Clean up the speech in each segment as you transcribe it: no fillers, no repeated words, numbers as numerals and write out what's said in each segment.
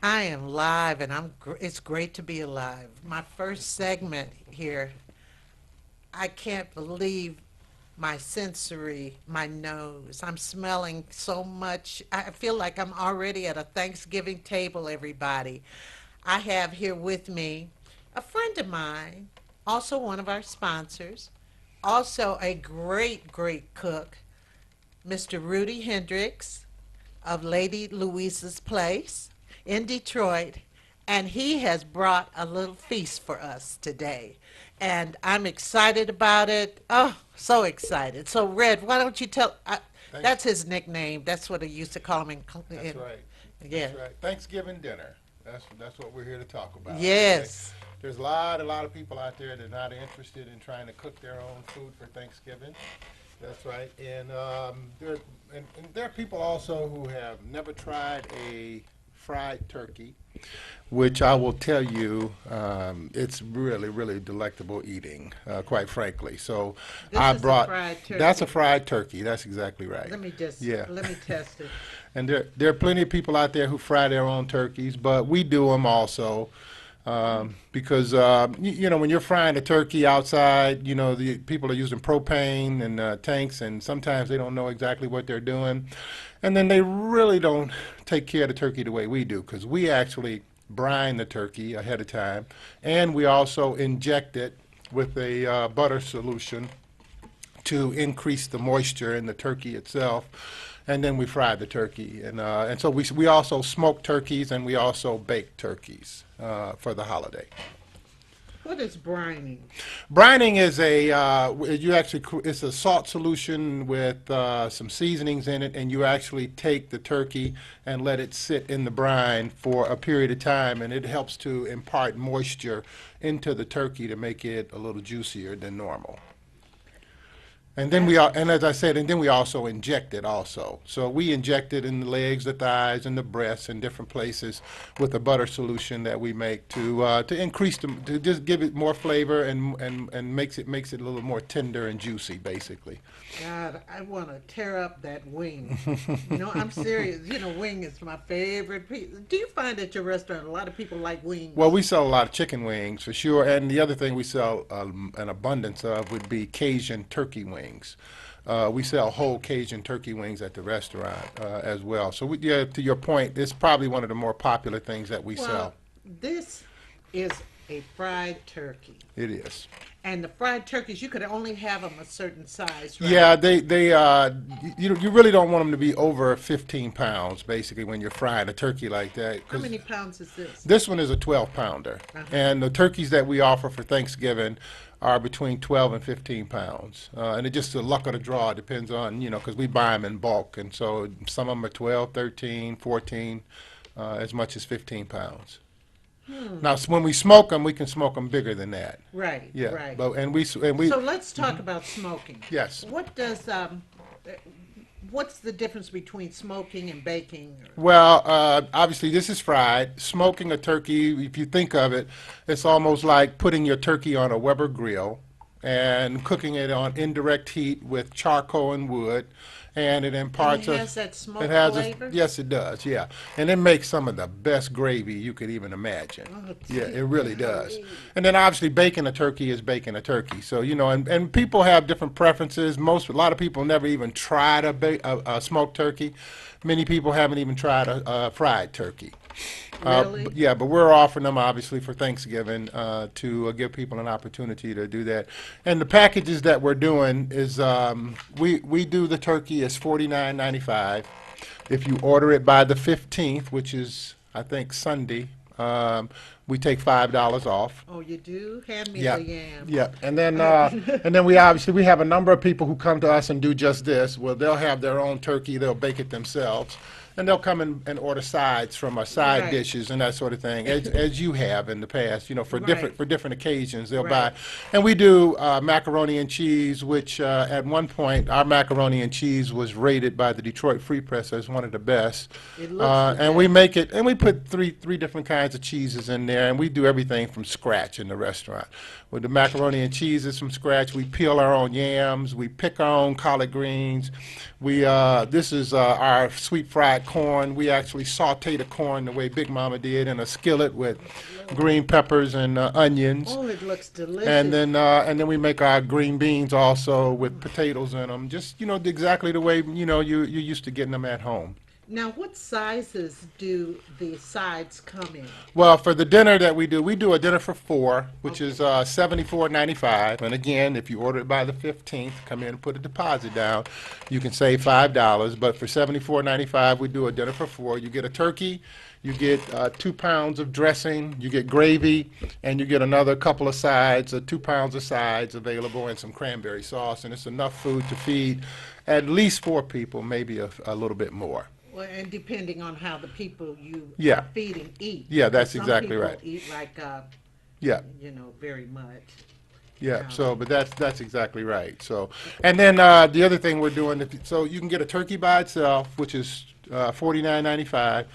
I am live, and it's great to be alive. My first segment here, I can't believe my sensory, my nose. I'm smelling so much. I feel like I'm already at a Thanksgiving table, everybody. I have here with me a friend of mine, also one of our sponsors, also a great, great cook, Mr. Rudy Hendricks of Lady Louisa's Place in Detroit, and he has brought a little feast for us today. And I'm excited about it. Oh, so excited. So, Red, why don't you tell? Thanks. That's his nickname. That's what I used to call him That's right. yeah. That's right. Thanksgiving dinner. That's what we're here to talk about. Okay. Yes. There's a lot of people out there that are not interested in trying to cook their own food for Thanksgiving. That's right. And there are people also who have never tried a fried turkey, which I will tell you, it's really, really delectable eating, quite frankly. So This I is a brought, fried that's a turkey. fried turkey. That's exactly right. Yeah. Let me test it. And there are plenty of people out there who fry their own turkeys, but we do them also. Because when you're frying a turkey outside, the people are using propane and tanks, and sometimes they don't know exactly what they're doing, and then they really don't take care of the turkey the way we do, because we actually brine the turkey ahead of time, and we also inject it with a butter solution to increase the moisture in the turkey itself. And then we fry the turkey, and so we also smoke turkeys, and we also bake turkeys for the holiday. What is brining? Brining is it's a salt solution with some seasonings in it, and you actually take the turkey and let it sit in the brine for a period of time, and it helps to impart moisture into the turkey to make it a little juicier than normal. That And as I said, and then we also inject it also. So we inject it in the legs, the thighs, and the breasts, and different places with a butter solution that we make to increase to just give it more flavor and makes it a little more tender and juicy, basically. God, I want to tear up that wing. No, I'm serious. Wing is my favorite piece. Do you find at your restaurant a lot of people like Well, wings? we sell a lot of chicken wings for sure, and the other thing we sell an abundance of would be Cajun turkey wings. We sell whole Cajun turkey wings at the restaurant as well. So, yeah, to your point, it's probably one of the more popular things that we Well, sell. this is a fried turkey. It is. And the fried turkeys, you could only have them a certain size, right? Yeah, you really don't want them to be over 15 pounds, basically, when you're frying a turkey like that, How because many pounds is this? this one is a 12 pounder, Uh-huh. and the turkeys that we offer for Thanksgiving are between 12 and 15 pounds. And it just the luck of the draw. It depends on, because we buy them in bulk. And so some of them are 12, 13, 14, as much as 15 pounds. Now, when we smoke them, we can smoke them bigger than that. Right, Yeah. right. And we, So let's talk about smoking. yes. Uh, what's the difference between smoking and baking? Well, obviously, this is fried. Smoking a turkey, if you think of it, it's almost like putting your turkey on a Weber grill and cooking it on indirect heat with charcoal and wood, and it And imparts it a. has that It smoke has a. flavor? Yes, it does. Yeah, and it makes some of the best gravy you could even imagine. Oh, Yeah, it really does. golly. And then obviously baking a turkey is baking a turkey. So and people have different preferences. A lot of people never even tried a smoked turkey. Many people haven't even tried a fried turkey. Really? But we're offering them obviously for Thanksgiving to give people an opportunity to do that. And the packages that we're doing is we do the turkey as $49.95. If you order it by the 15th, which is I think Sunday, we take $5 off. Oh, you do? Hand me Yeah, the yam. yeah, and then we have a number of people who come to us and do just this. Well, they'll have their own turkey, they'll bake it themselves, and they'll come and order sides from our side Right, dishes and that sort of thing, as you have in the past. right, For different occasions, they'll right. buy, and we do macaroni and cheese, which at one point our macaroni and cheese was rated by the Detroit Free Press as one of the best. It looks the And we best. make it, and we put three different kinds of cheeses in there, and we do everything from scratch in the restaurant. With the macaroni and cheeses from scratch, we peel our own yams, we pick our own collard greens. This is our sweet fried fried corn. We actually saute the corn the way Big Mama did in a skillet with green peppers and onions. Oh, it looks delicious. And then we make our green beans also with potatoes in them. Just exactly the way you're used to getting them at home. Now, what sizes do the sides come in? Well, for the dinner that we do a dinner for four, which is $74.95. And again, if you order it by the 15th, come in and put a deposit down. You can save $5. But for $74.95, we do a dinner for four. You get a turkey, you get 2 pounds of dressing, you get gravy, and you get another couple of sides, 2 pounds of sides available, and some cranberry sauce. And it's enough food to feed at least 4 people, maybe a little bit more. Well, and depending on how the people you Yeah. are feeding eat. Yeah, that's Some exactly people right. eat like, Yeah. very much. Yeah, Yeah. so, but that's exactly right. So, and then the other thing we're doing, so you can get a turkey by itself, which is $49.95.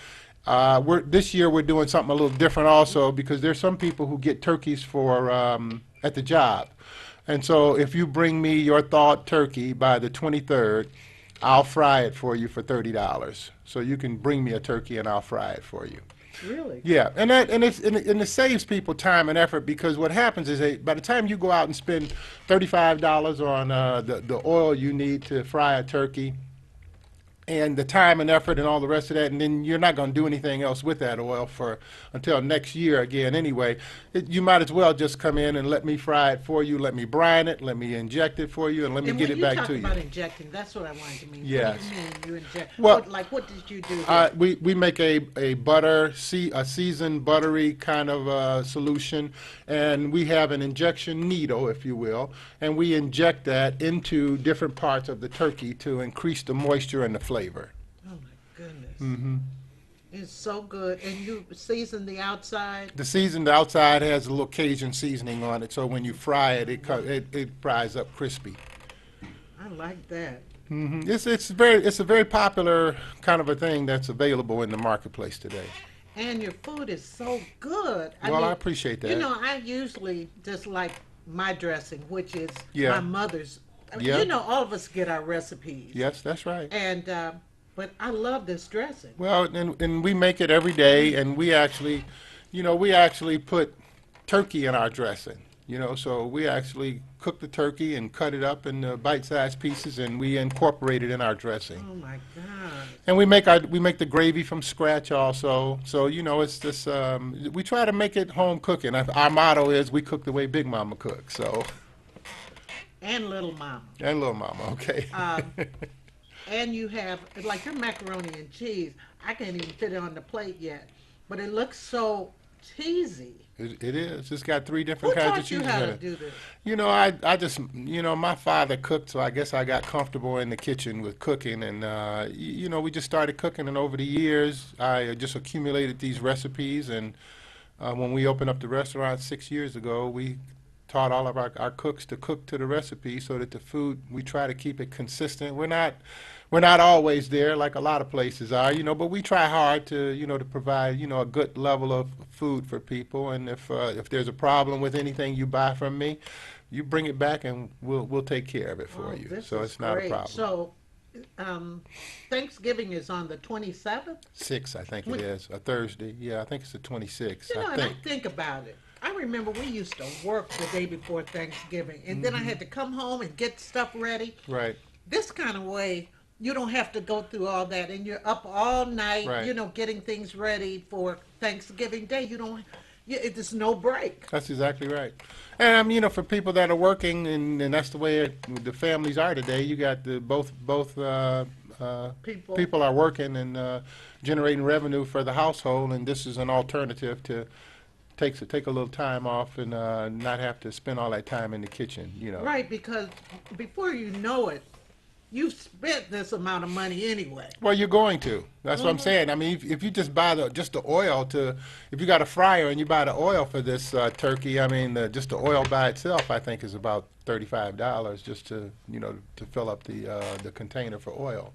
This year we're doing something a little different also because there's some people who get turkeys for at the job, and so if you bring me your thawed turkey by the 23rd, I'll fry it for you for $30. So you can bring me a turkey and I'll fry it for you. Really? Yeah, and it saves people time and effort because what happens is by the time you go out and spend $35 on the oil you need to fry a turkey, and the time and effort and all the rest of that, and then you're not going to do anything else with that oil until next year again anyway. You might as well just come in and let me fry it for you, let me brine it, let me inject it for you, and let me get it back to you. And when you talk about injecting, that's what I wanted to mean. Yes. What do you mean you inject? Well, what did you do here? We make a seasoned buttery kind of solution, and we have an injection needle, if you will, and we inject that into different parts of the turkey to increase the moisture and the flavor. Oh my goodness. It's so good. And you season the outside? The seasoned outside has a little Cajun seasoning on it, so when you fry it, it fries up crispy. I like that. It's a very popular kind of a thing that's available in the marketplace today. And your food is so good. I appreciate that. I usually just like my dressing, which is Yeah. my mother's. Yeah. All of us get our recipes. Yes, that's right. And but I love this dressing. Well, and we make it every day, and we actually put turkey in our dressing. So we actually cook the turkey and cut it up in bite-sized pieces, and we incorporate it in our dressing. Oh my God. And we make the gravy from scratch also. So it's just we try to make it home cooking. Our motto is we cook the way Big Mama cooks. So. And Little Mama. And Little Mama, okay. And you have, like your macaroni and cheese, I can't even fit it on the plate yet, but it looks so cheesy. It is. It's got 3 different Who kinds of taught you cheeses how in to it. do this? I just, my father cooked, so I guess I got comfortable in the kitchen with cooking, and we just started cooking, and over the years, I just accumulated these recipes, and when we opened up the restaurant 6 years ago, we taught all of our cooks to cook to the recipe so that the food, we try to keep it consistent. We're not always there like a lot of places are, but we try hard to, to provide, a good level of food for people. And if there's a problem with anything you buy from me, you bring it back and we'll take care of it for you. This So is it's not a great. problem. So Thanksgiving is on the 27th? 6, I think it is, a Thursday. Yeah, I think it's the 26th. And I think about it. I remember we used to work the day before Thanksgiving, and then I had to come home and get stuff ready. Right. This kind of way, you don't have to go through all that, and you're up all night, Right. Getting things ready for Thanksgiving Day. It's no break. That's exactly right. And for people that are working, and that's the way the families are today. You got both people are working and generating revenue for the household, and this is an alternative to take a little time off and not have to spend all that time in the kitchen. Right, because before you know it, you've spent this amount of money anyway. Well, you're going to. That's what I'm saying. I mean, if you just buy the oil if you got a fryer and you buy the oil for this turkey, I mean, just the oil by itself, I think is about $35 just to fill up the container for oil.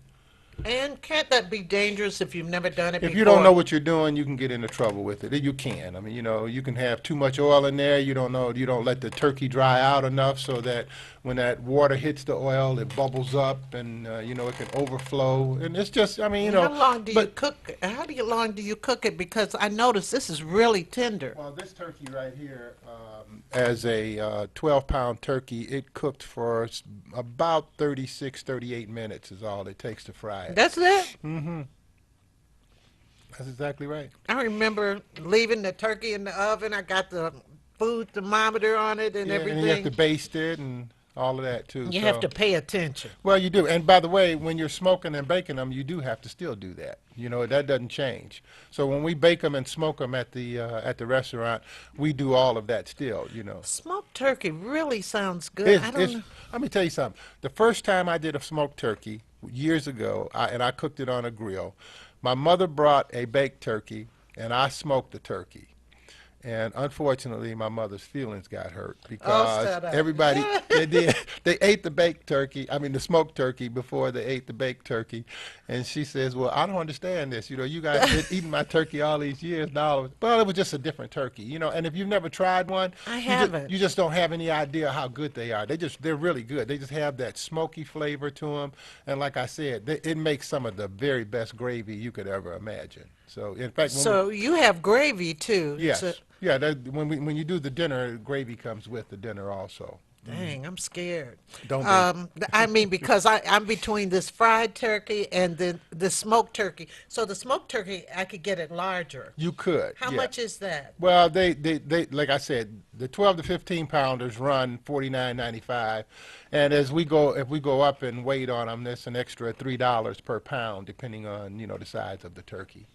And can't that be dangerous if you've never done it If before? you don't know what you're doing, you can get into trouble with it. You can. I mean, you can have too much oil in there. You don't know. You don't let the turkey dry out enough so that when that water hits the oil, it bubbles up and it can overflow. And it's just, I mean, And how long do you but cook? Long do you cook it? Because I noticed this is really tender. well, this turkey right here, as a 12-pound turkey, it cooked for about 36, 38 minutes is all it takes to fry it. That's it. Mm-hmm. That's exactly right. I remember leaving the turkey in the oven. I got the food thermometer on it and Yeah, everything. and you have to baste it and all of that too. You so. have to pay attention. Well, you do. And by the way, when you're smoking and baking them, you do have to still do that. That doesn't change. So when we bake them and smoke them at the restaurant, we do all of that still. Smoked turkey really sounds good. I don't know. Let me tell you something. The first time I did a smoked turkey years ago, and I cooked it on a grill, my mother brought a baked turkey, and I smoked the turkey. And unfortunately, my mother's feelings got hurt because shut up. everybody they ate the baked turkey. I mean, the smoked turkey before they ate the baked turkey. And she says, "Well, I don't understand this. You guys been eating my turkey all these years now." Well, it was just a different turkey, And if you've never tried one, I haven't. You just don't have any idea how good they are. They're really good. They just have that smoky flavor to them. And like I said, it makes some of the very best gravy you could ever imagine. So in fact, So you have gravy too. yes. So, Yeah, when you do the dinner, gravy comes with the dinner also. dang, I'm scared. Don't be. I mean, because I'm between this fried turkey and the smoked turkey. So the smoked turkey, I could get it larger. You could. How yeah. much is that? Well, they like I said, the 12 to 15 pounders run $49.95, and if we go up in weight on them, there's an extra $3 per pound, depending on the size of the turkey.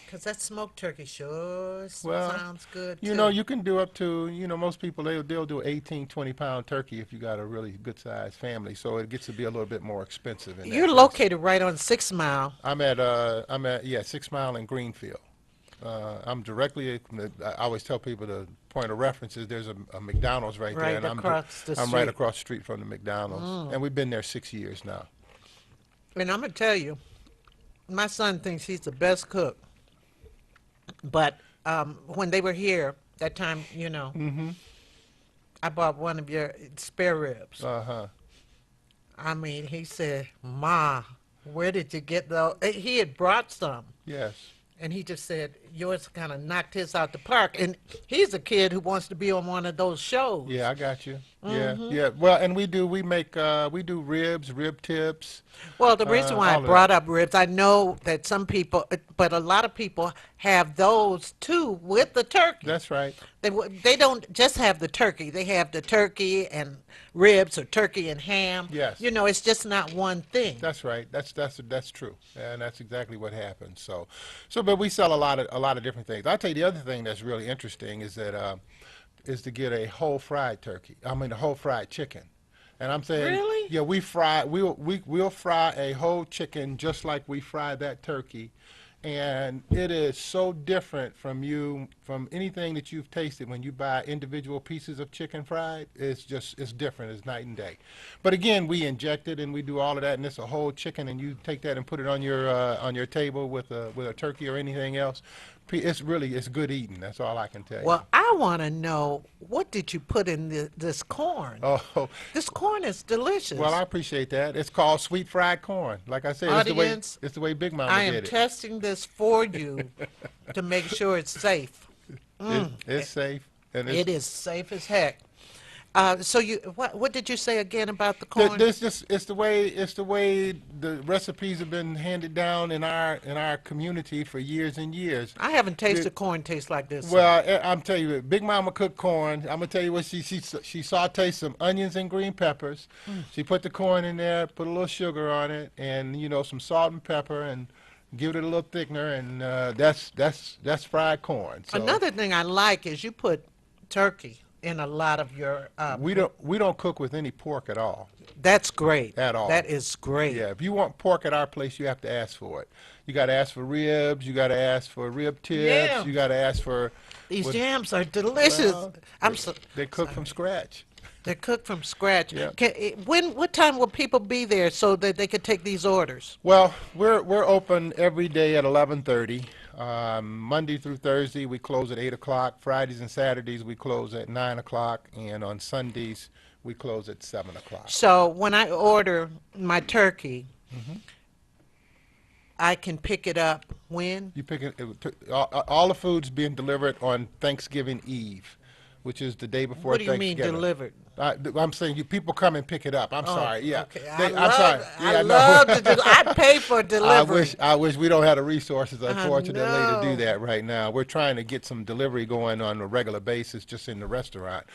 Because that smoked turkey sure Well, sounds good too. you can do up to, most people, they'll do 18, 20-pound turkey if you got a really good sized family. So it gets to be a little bit more expensive. You're located right on 6 Mile. I'm at 6 Mile in Greenfield. I'm directly, I always tell people the point of reference is there's a McDonald's right there. And across the I'm street. right across the street from the McDonald's. And we've been there 6 years now. And I'm going to tell you, my son thinks he's the best cook. But when they were here that time, I bought one of your spare ribs. Uh-huh. I mean, he said, "Ma, where did you get those?" He had brought some, Yes. and he just said, "Yours kind of knocked his out the park." And he's a kid who wants to be on one of those shows. Yeah, I got you. Yeah. Well, and we do ribs, rib tips. Well, the reason why I all of brought up ribs, I know that some people, but a lot of people have those too with the turkey. That's right. They don't just have the turkey. They have the turkey and ribs or turkey and ham. Yes. It's just not one thing. That's right. That's true, and that's exactly what happens. But we sell a lot of different things. I'll tell you the other thing that's really interesting is that is to get a whole fried turkey. I mean, a whole fried chicken. And I'm saying, Really? yeah, we'll fry a whole chicken just like we fry that turkey, and it is so different from anything that you've tasted when you buy individual pieces of chicken fried. It's different. It's night and day. But again, we inject it and we do all of that, and it's a whole chicken, and you take that and put it on your table with a turkey or anything else. It's good eating. That's all I can tell you. Well, I want to know, what did you put in this corn? Oh, This corn is delicious. well, I appreciate that. It's called sweet fried corn. Like I said, Audience, it's the way Big Mama I am did it. testing this for you to make sure it's safe. It's safe. And It is safe as heck. So what did you say again about the corn? it's the way the recipes have been handed down in our community for years and years. I haven't tasted corn taste like this. Well, I'm telling you, Big Mama cooked corn. I'm gonna tell you what she sauteed some onions and green peppers. She put the corn in there, put a little sugar on it, and some salt and pepper, and give it a little thickener, and that's fried corn. So Another thing I like is you put turkey in a lot of your. we don't cook with any pork at all. That's great. At all. That is great. Yeah, if you want pork at our place, you have to ask for it. You got to ask for ribs. You got to ask for rib tips. Yeah. You got to ask for. These jams are delicious. Well, I'm so. They cook from scratch. They're cooked from scratch. Yeah. What time will people be there so that they could take these orders? Well, we're open every day at 11:30. Monday through Thursday we close at 8 o'clock. Fridays and Saturdays we close at 9 o'clock, and on Sundays we close at 7 o'clock. So when I order my turkey, Hmm. I can pick it up when? You pick all the food's being delivered on Thanksgiving Eve, which is the day before What do you mean Thanksgiving. delivered? I'm saying people come and pick it up. I'm Oh, sorry. Yeah. okay. I'm sorry. I Yeah, love no. I pay for delivery. I wish we don't have the resources, unfortunately, to do know. that right now. We're trying to get some delivery going on a regular basis, just in the restaurant.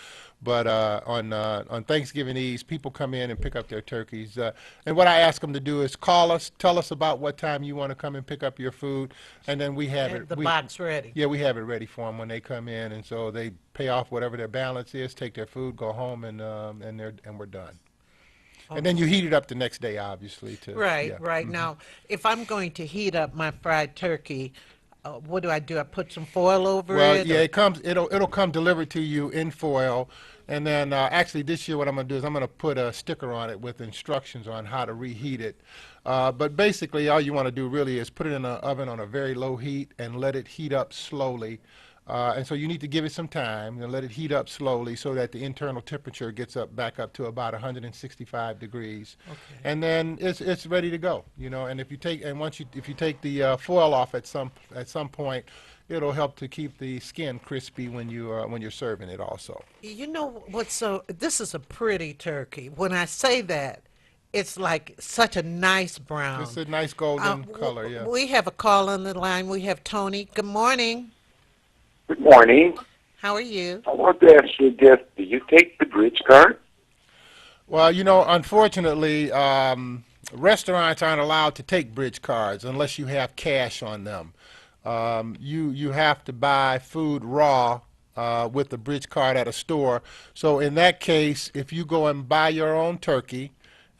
But on Thanksgiving Eve, people come in and pick up their turkeys. And what I ask them to do is call us, tell us about what time you want to come and pick up your food, and then we have And it. the box ready. Yeah, we have it ready for them when they come in, and so they pay off whatever their balance is, take their food, go home, and we're done. And then you heat it up the next day, obviously. Right, Yeah. right. Now, if I'm going to heat up my fried turkey, what do? I put some foil over Well, it? yeah, or- it'll come delivered to you in foil, and then actually this year what I'm gonna do is I'm gonna put a sticker on it with instructions on how to reheat it. But basically, all you want to do really is put it in an oven on a very low heat and let it heat up slowly. And so you need to give it some time and let it heat up slowly so that the internal temperature gets back up to about 165 degrees. Okay. And then it's ready to go, and if you take the foil off at some point, it'll help to keep the skin crispy when you're serving it also. You know what's so? This is a pretty turkey. When I say that, it's like such a nice brown. It's a nice golden color, yeah. We have a call on the line. We have Tony. Good morning. Good morning. How are you? I want to ask you this. Do you take the bridge card? Well, unfortunately, restaurants aren't allowed to take bridge cards unless you have cash on them. You have to buy food raw with the bridge card at a store. So in that case, if you go and buy your own turkey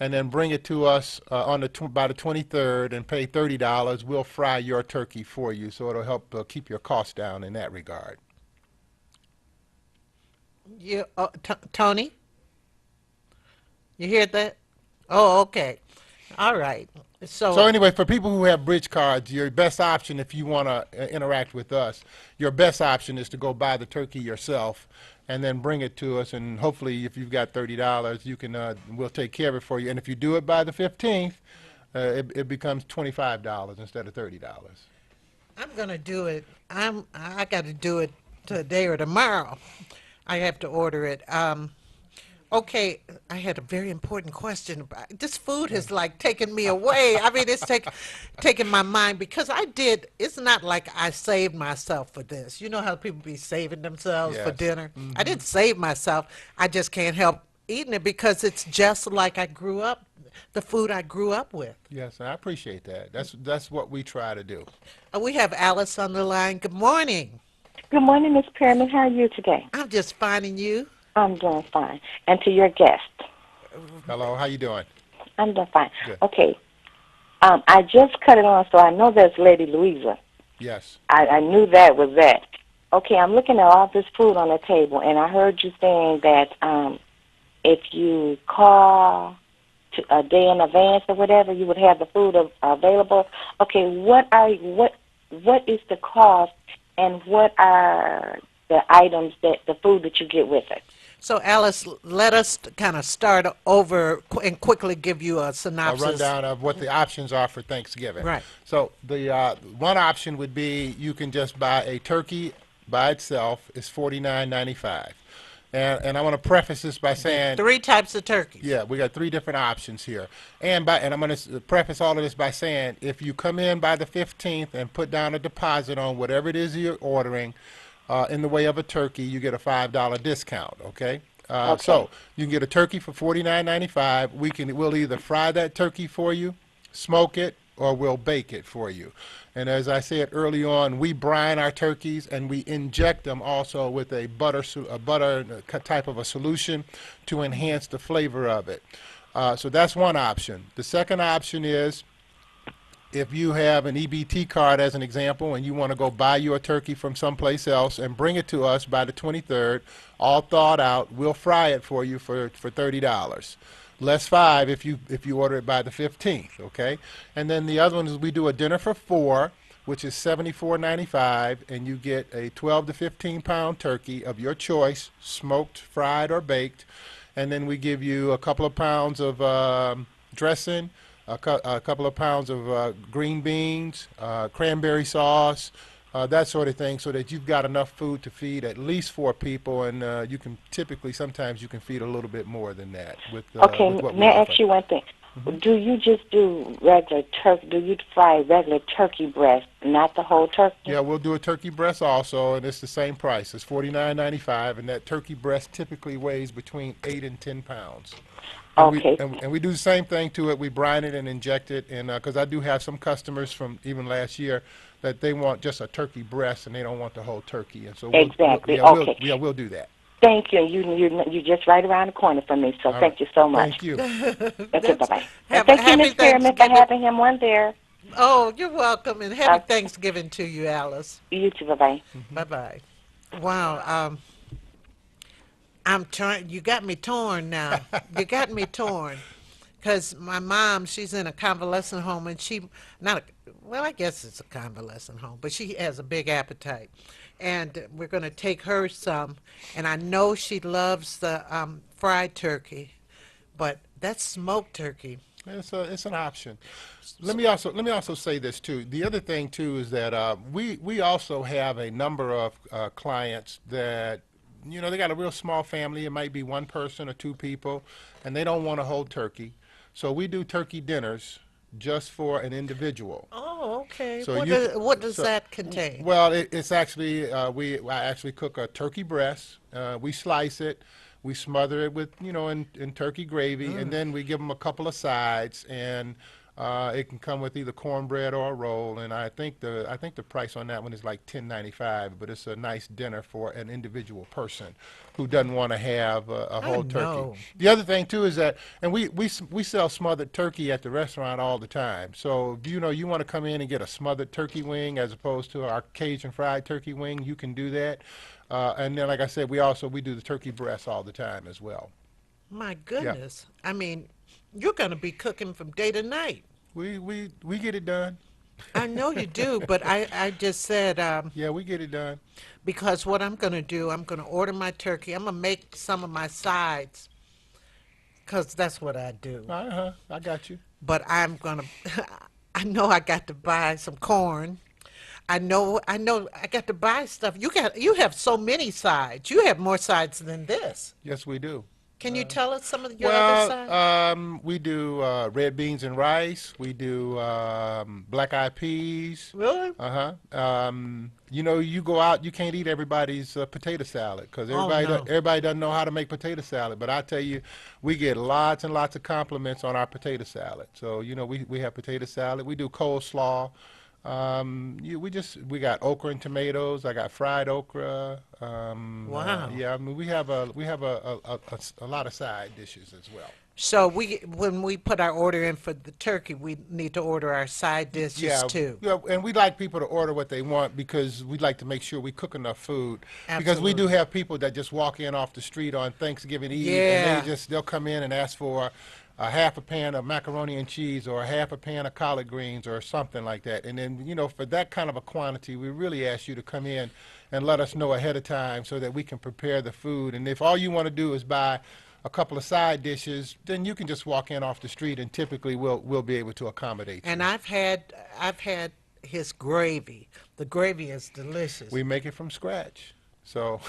and then bring it to us by the 23rd and pay $30, we'll fry your turkey for you. So it'll help keep your costs down in that regard. You, Tony? You hear that? Oh, okay. All right. So anyway, for people who have bridge cards, your best option if you want to interact with us, your best option is to go buy the turkey yourself and then bring it to us. And hopefully, if you've got $30, we'll take care of it for you. And if you do it by the 15th, it becomes $25 instead of $30. I'm gonna do it. I got to do it today or tomorrow. I have to order it. Okay, I had a very important question. This food has like taken me away. I mean, it's taken my mind because it's not like I saved myself for this. You know how people be saving themselves for Yes. dinner? I didn't save myself. I just can't help eating it because it's just like the food I grew up with. Yes, and I appreciate that. That's what we try to do. We have Alice on the line. Good morning. Good morning, Miss Perryman. How are you today? I'm just finding you. I'm doing fine. And to your guest, Hello, how you doing? I'm doing fine. Good. Okay. I just cut it on, so I know that's Lady Louisa. Yes. I knew that was that. Okay, I'm looking at all this food on the table, and I heard you saying that if you call a day in advance or whatever, you would have the food available. Okay, what is the cost, and what are the items the food that you get with it? So, Alice, let us kind of start over and quickly give you a synopsis. A rundown of what the options are for Thanksgiving. Right. So the one option would be you can just buy a turkey by itself. It's $49.95. And I want to preface this by saying 3 types of turkeys. yeah, we got 3 different options here. And I'm going to preface all of this by saying if you come in by the 15th and put down a deposit on whatever it is you're ordering, in the way of a turkey, you get a $5 discount, okay? Okay. So you can get a turkey for $49.95. We'll either fry that turkey for you, smoke it, or we'll bake it for you. And as I said early on, we brine our turkeys and we inject them also with a butter type of a solution to enhance the flavor of it. So that's one option. The second option is if you have an EBT card as an example and you want to go buy your turkey from someplace else and bring it to us by the 23rd, all thawed out, we'll fry it for you for $30. Less five if you order it by the 15th, okay? And then the other one is we do a dinner for four, which is $74.95, and you get a 12 to 15 pound turkey of your choice, smoked, fried, or baked. And then we give you a couple of pounds of dressing, a couple of pounds of green beans, cranberry sauce, that sort of thing, so that you've got enough food to feed at least four people, and you can typically, sometimes you can feed a little bit more than that with Okay, with what we may I offer. ask you one thing? Do you just do regular turkey? Do you fry regular turkey breast, not the whole turkey? Yeah, we'll do a turkey breast also, and it's the same price. It's $49.95, and that turkey breast typically weighs between 8 and 10 pounds. And Okay. and we do the same thing to it. We brine it and inject it, and because I do have some customers from even last year that they want just a turkey breast and they don't want the whole turkey, and so Exactly. yeah, Okay. we'll do that. Thank you. You just right around the corner from me, so All thank right. you so much. Thank you. Okay, bye-bye. Have And thank a you, Miss happy Perryman, for Thanksgiving. having him on there. Oh, you're welcome, and happy Uh, Thanksgiving to you, Alice. You too, bye-bye. Bye-bye. Wow, I'm trying. You got me torn now. You got me torn. Because my mom, she's in a convalescent home, and well, I guess it's a convalescent home, but she has a big appetite. And we're going to take her some, and I know she loves the fried turkey, but that's smoked turkey. It's an option. Let me also say this too. The other thing too is that we also have a number of clients that, you know, they got a real small family. It might be one person or two people, and they don't want a whole turkey. So we do turkey dinners just for an individual. Oh, okay. So What does so- that contain? Well, it's actually I actually cook a turkey breast. We slice it, we smother it with in turkey gravy, and then we give them a couple of sides, and it can come with either cornbread or a roll. And I think the price on that one is like $10.95, but it's a nice dinner for an individual person who doesn't want to have a whole turkey. know. The other thing too is that, and we sell smothered turkey at the restaurant all the time. So if you want to come in and get a smothered turkey wing as opposed to our Cajun fried turkey wing, you can do that. And then, like I said, we do the turkey breast all the time as well. My goodness. I mean, you're going to be cooking from day to night. We get it done. I know you do, but I just said, Yeah, we get it done. because what I'm going to do, I'm going to order my turkey. I'm going to make some of my sides, because that's what I do. I got you. But I'm going to, I know I got to buy some corn. I know I got to buy stuff. You have so many sides. You have more sides than this. Yes, we do. Can you tell us some of your other sides? We do red beans and rice. We do black eyed peas. Really? You go out, you can't eat everybody's potato salad because Oh, everybody no. everybody doesn't know how to make potato salad. But I tell you, we get lots and lots of compliments on our potato salad. So we have potato salad. We do coleslaw. We got okra and tomatoes. I got fried okra. Wow. Yeah, I mean we have a lot of side dishes as well. So when we put our order in for the turkey, we need to order our side dishes too. Yeah, and we like people to order what they want because we'd like to make sure we cook enough food. Because we do Absolutely. have people that just walk in off the street on Thanksgiving Eve Yeah. and they'll come in and ask for a half a pan of macaroni and cheese or a half a pan of collard greens or something like that. And then, for that kind of a quantity, we really ask you to come in and let us know ahead of time so that we can prepare the food. And if all you want to do is buy a couple of side dishes, then you can just walk in off the street and typically we'll be able to accommodate you. And I've had his gravy. The gravy is delicious. We make it from scratch. So,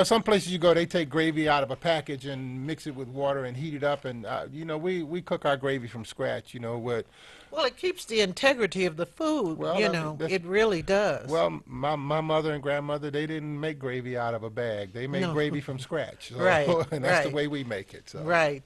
some places you go, they take gravy out of a package and mix it with water and heat it up. And, we cook our gravy from scratch, with, Well, it keeps the integrity of the food. Well, that's- It really does. well, my mother and grandmother, they didn't make gravy out of a bag. They made No. gravy from scratch. So, Right, and that's right. the way we make it. So. Right.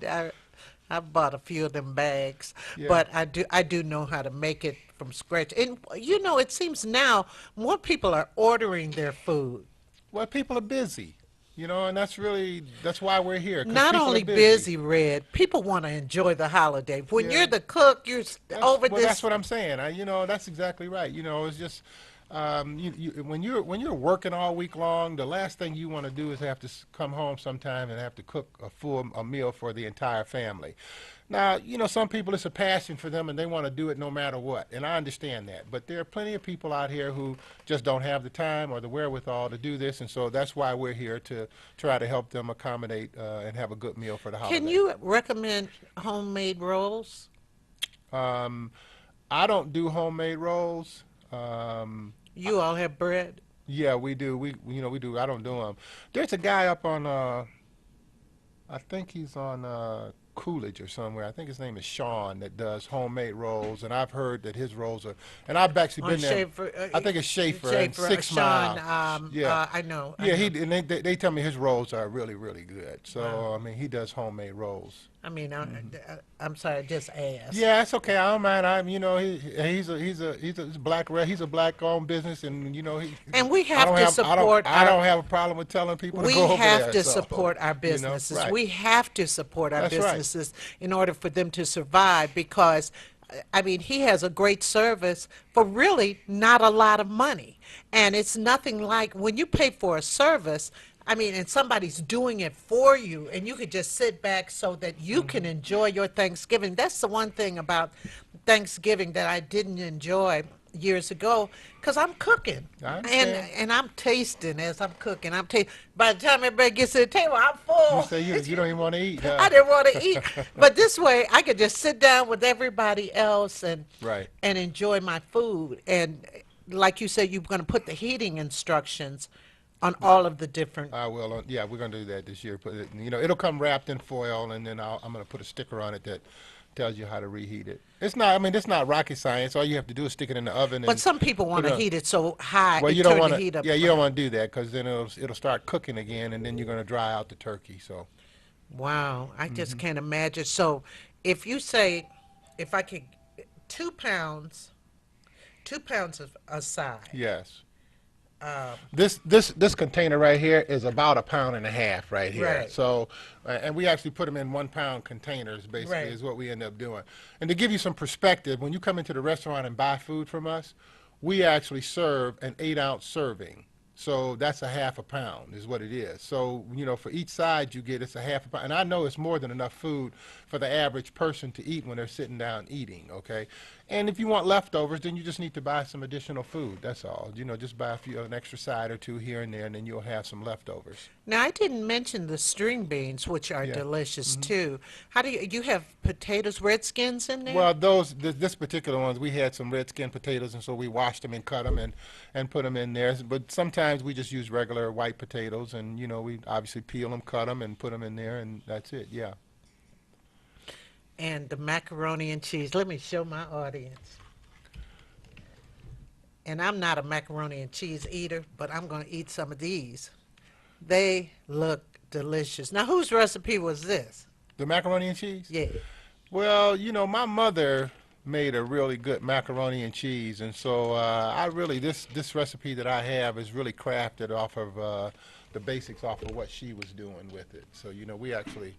I bought a few of them bags, Yeah. but I do know how to make it from scratch. And it seems now more people are ordering their food. Well, people are busy. You know, and that's why we're here. 'Cause Not people are only busy, Red, people want to enjoy the holiday. When Yeah. you're the cook, you're over Well, that's this. what I'm saying. You know, that's exactly right. You know, it's just when you're working all week long, the last thing you want to do is have to come home sometime and have to cook a meal for the entire family. Now, you know, some people it's a passion for them and they want to do it no matter what, and I understand that. But there are plenty of people out here who just don't have the time or the wherewithal to do this, and so that's why we're here to try to help them accommodate and have a good meal for the Can holiday. you recommend homemade rolls? Um, I don't do homemade rolls. Um, You all have bread. yeah, we do. You know we do. I don't do them. There's a guy up on I think he's on Coolidge or somewhere. I think his name is Sean that does homemade rolls, and I've heard that his rolls are. And I've actually On been there. Schaefer, I think it's Schaefer and Six Sean, Mile. Yeah, I know. I yeah. know. And they tell me his rolls are really really good. So Wow. I mean he does homemade rolls. I mean, I'm sorry, I just asked. Yeah, it's okay. I don't mind. You know he's a he's a black owned business, and you know And we I have don't to have support I our. don't have a problem with telling people to We go over have there. to So, support our you know, businesses. right. We have to support our That's right. businesses in order for them to survive because, I mean, he has a great service for really not a lot of money. And it's nothing like when you pay for a service, I mean, and somebody's doing it for you, and you could just sit back so that you can Mm-hmm. enjoy your Thanksgiving. That's the one thing about Thanksgiving that I didn't enjoy years ago because I'm cooking I and understand. and I'm tasting as I'm cooking. I'm tasting. By the time everybody gets to the table, I'm You full. say you don't even want to eat. Huh? I didn't want to eat, but this way I could just sit down with everybody else Right. and enjoy my food. And like you said, you're going to put the heating instructions on all of the different. I will. Yeah, we're gonna do that this year. Put it, you know, it'll come wrapped in foil, and then I'm gonna put a sticker on it that tells you how to reheat it. It's not. I mean, it's not rocket science. All you have to do is stick it in the oven. But some people want put to a- heat it so high Well, it you don't turn want the to. heat up. Yeah, you don't want to do that because then it'll start cooking again, and then you're gonna dry out the turkey. So Wow, I Mm-hmm. just can't imagine. So, if you say, if I could, 2 pounds, 2 pounds of a side. yes. Um, This container right here is about 1.5 pounds right here. Right. So, and we actually put them in 1 pound containers. Basically, Right. is what we end up doing. And to give you some perspective, when you come into the restaurant and buy food from us, we actually serve an 8 ounce serving. So that's a 1/2 pound is what it is. So you know, for each side you get, it's a 1/2 pound. And I know it's more than enough food for the average person to eat when they're sitting down eating. Okay. And if you want leftovers, then you just need to buy some additional food. That's all. You know, just buy an extra side or two here and there, and then you'll have some leftovers. Now, I didn't mention the string beans, which are Yeah. delicious too. How do you have potatoes, red skins in there? Well, this particular ones, we had some red skin potatoes, and so we washed them and cut them and put them in there. But sometimes we just use regular white potatoes, and you know, we obviously peel them, cut them, and put them in there, and that's it. Yeah. And the macaroni and cheese. Let me show my audience. And I'm not a macaroni and cheese eater, but I'm going to eat some of these. They look delicious. Now, whose recipe was this? The macaroni and cheese. Yeah. Well, you know, my mother made a really good macaroni and cheese, and so I really this recipe that I have is really crafted off of the basics off of what she was doing with it. So you know, we actually,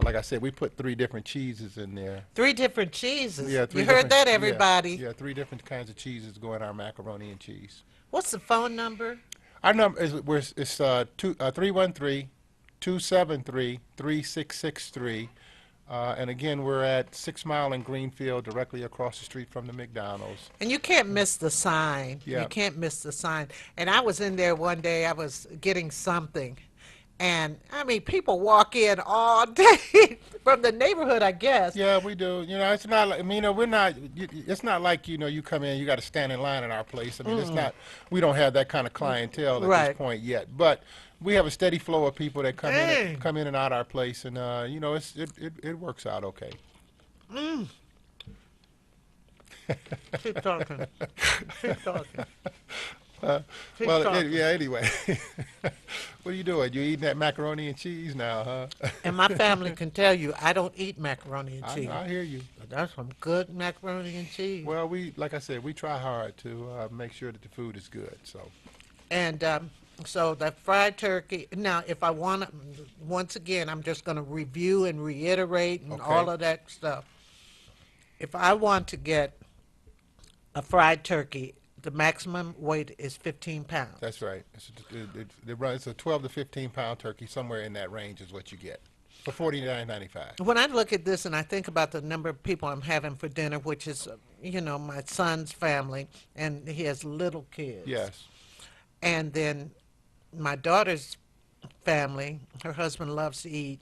like I said, we put 3 different cheeses in there. 3 different cheeses. Yeah, You heard that, yeah, everybody. Yeah, 3 different kinds of cheeses go in our macaroni and cheese. What's the phone number? Our number is 313-273-3663. And again, we're at 6 Mile and Greenfield, directly across the street from the McDonald's. And you can't miss the sign. Yeah. You can't miss the sign. And I was in there one day, I was getting something. And I mean, people walk in all day from the neighborhood, I guess. Yeah, we do. You know, it's not like, I mean, you know, we're not, it's not like, you know, you come in, you got to stand in line at our place. I mean, it's not, we don't have that kind of clientele at Right. this point yet. But we have a steady flow of people that Dang. come in and out our place, and you know, it works out okay. Keep talking. Keep talking. Keep Well, talking. yeah. Anyway, what are you doing? You eating that macaroni and cheese now, huh? And my family can tell you I don't eat macaroni and cheese. I hear you. But that's some good macaroni and cheese. Well, like I said, we try hard to make sure that the food is good. So, And So that fried turkey. Now, if I want to, once again, I'm just going to review and reiterate and Okay. all of that stuff. If I want to get a fried turkey, the maximum weight is 15 pounds. That's right. It's a 12 to 15 pound turkey, somewhere in that range is what you get for $49.95. When I look at this and I think about the number of people I'm having for dinner, which is, my son's family, and he has little kids. Yes. And then my daughter's family, her husband loves to eat.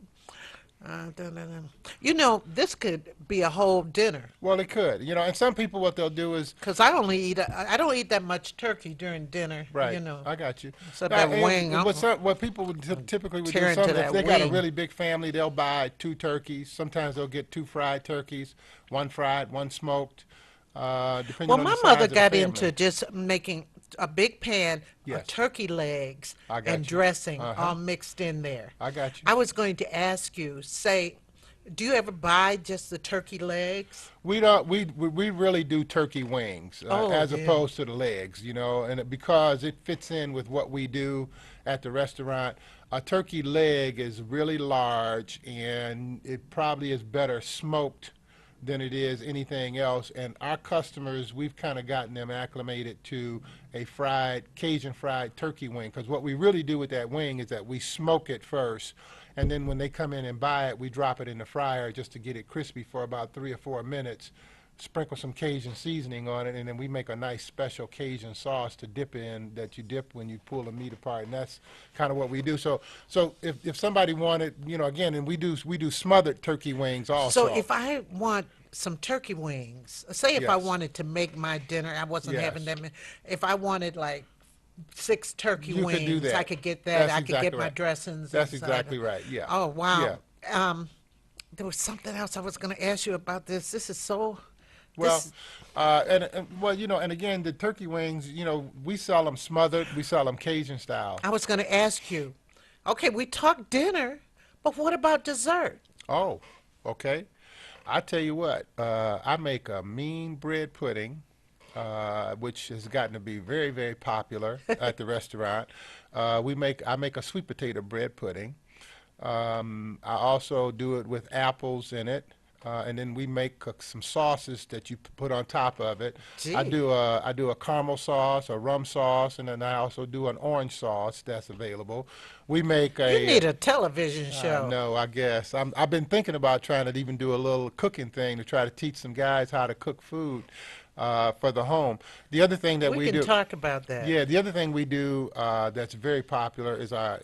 This could be a whole dinner. Well, it could. And some people, what they'll do is, Because I don't eat that much turkey during dinner. right. I got you. So that wing, What people would typically would do, tear into if that they got a wing. really big family, they'll buy 2 turkeys. Sometimes they'll get 2 fried turkeys, one fried, one smoked, depending Well, on my the size mother of the got family. into just making a big pan Yes. of turkey legs I got and you. dressing Uh-huh. all mixed in there. I got you. I was going to ask you, do you ever buy just the turkey legs? We don't. We really do turkey wings as Yeah. opposed to the legs, because it fits in with what we do at the restaurant. A turkey leg is really large, and it probably is better smoked than it is anything else. And our customers, we've kind of gotten them acclimated to a Cajun fried turkey wing, because what we really do with that wing is that we smoke it first. And then when they come in and buy it, we drop it in the fryer just to get it crispy for about 3 or 4 minutes, sprinkle some Cajun seasoning on it, and then we make a nice special Cajun sauce to dip in, that you dip when you pull the meat apart, and that's kind of what we do. So if somebody wanted, again, and we do smothered turkey wings also. So if I want some turkey wings, say if I Yes. wanted to make my dinner, I wasn't having Yes. that many. If I wanted like 6 turkey You wings, could do that. I could get that. That's I could get exactly my right. dressings. That's inside. exactly right, yeah. Oh wow. Yeah. There was something else I was going to ask you about this. This is so. Well, this- and again, the turkey wings, we sell them smothered, we sell them Cajun style. I was going to ask you. Okay, we talked dinner, but what about dessert? Oh, okay. I tell you what, I make a mean bread pudding, which has gotten to be very, very popular at the restaurant. I make a sweet potato bread pudding. I also do it with apples in it. And then we make some sauces that you put on top of it. Gee. I do a caramel sauce, a rum sauce, and then I also do an orange sauce that's available. We make a. You need a television show. No, I guess I've been thinking about trying to even do a little cooking thing to try to teach some guys how to cook food for the home. The other thing that We can talk about that. yeah, the other thing we do that's very popular is I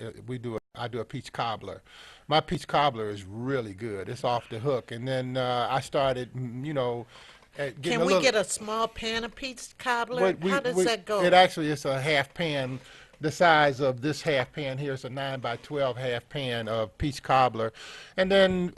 do a peach cobbler. My peach cobbler is really good. It's off the hook. And then I started, getting Can a we little, get a small pan of peach cobbler? How does that go? It actually is a half pan. The size of this half pan here is a 9 by 12 half pan of peach cobbler. And then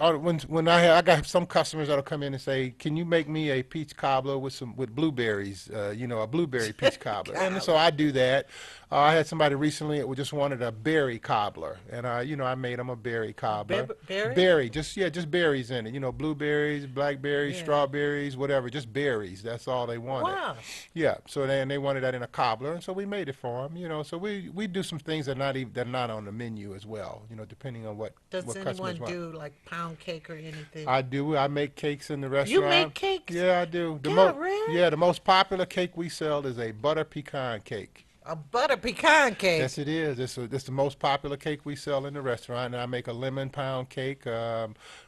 when I got some customers that'll come in and say, "Can you make me a peach cobbler with blueberries? A blueberry peach cobbler." And so I do that. I had somebody recently that just wanted a berry cobbler, and I made them a berry cobbler. Berry? Berry, just berries in it. Blueberries, blackberries, Yeah. strawberries, whatever, just berries. That's all they wanted. Wow. Yeah, so then they wanted that in a cobbler, and so we made it for them. So we do some things that are not on the menu as well. Depending on what Does customers anyone want. do like pound cake or anything? I do. I make cakes in the restaurant. make cakes? Yeah, I do. God, really? Yeah, the most popular cake we sell is a butter pecan cake. A butter pecan cake. Yes, it is. It's the most popular cake we sell in the restaurant. And I make a lemon pound cake.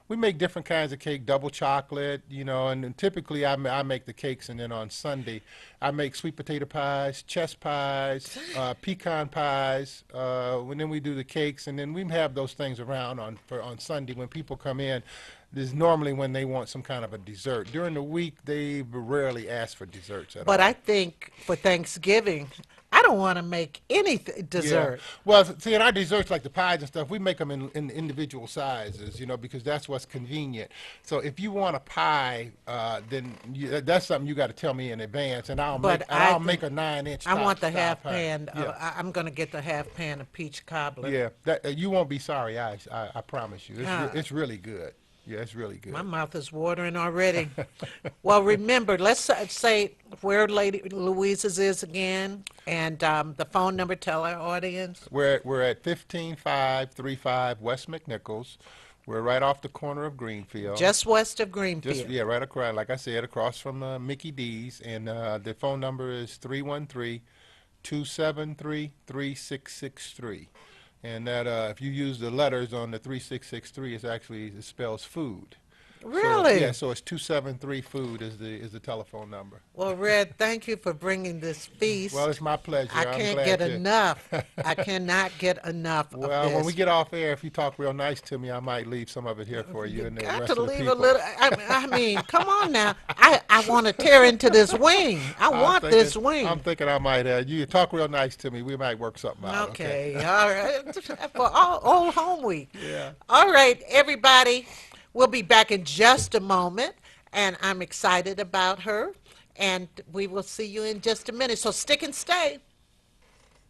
We make different kinds of cake, double chocolate, and then typically I make the cakes, and then on Sunday I make sweet potato pies, chess pies, pecan pies. And then we do the cakes, and then we have those things around on Sunday when people come in. This is normally when they want some kind of a dessert. During the week, they rarely ask for desserts at all. But I think for Thanksgiving, I don't want to make any dessert. Yeah. Well, see, in our desserts, like the pies and stuff, we make them in individual sizes, because that's what's convenient. So if you want a pie, then that's something you got to tell me in advance, and I'll But make a 9-inch. I want the style half pie. pan. Yeah. I'm going to get the half pan of peach cobbler. Yeah, you won't be sorry. I promise you, Ah. it's really good. Yeah, it's really good. My mouth is watering already. Well, remember, let's say where Lady Louisa's is again, and the phone number. Tell our audience. We're at 15535 West McNichols. We're right off the corner of Greenfield. Just west of Just Greenfield. yeah, right across, like I said, across from Mickey D's, and the phone number is 313-273-3663. And that if you use the letters on the 3663, it spells food. Really? Yeah, so it's 273 food is the telephone number. Well, Red, thank you for bringing this feast. Well, it's my pleasure. I I'm can't glad get to. enough. I cannot get enough of Well, this. when we get off air, if you talk real nice to me, I might leave some of it here for you, You and the got rest to of the leave people. a little. I mean, come on now. I want to tear into this wing. I want this wing. I'm thinking I might. You talk real nice to me. We might work something out. Okay, all right. For all old home week. Yeah. All right, everybody. We'll be back in just a moment, and I'm excited about her. And we will see you in just a minute. So stick and stay.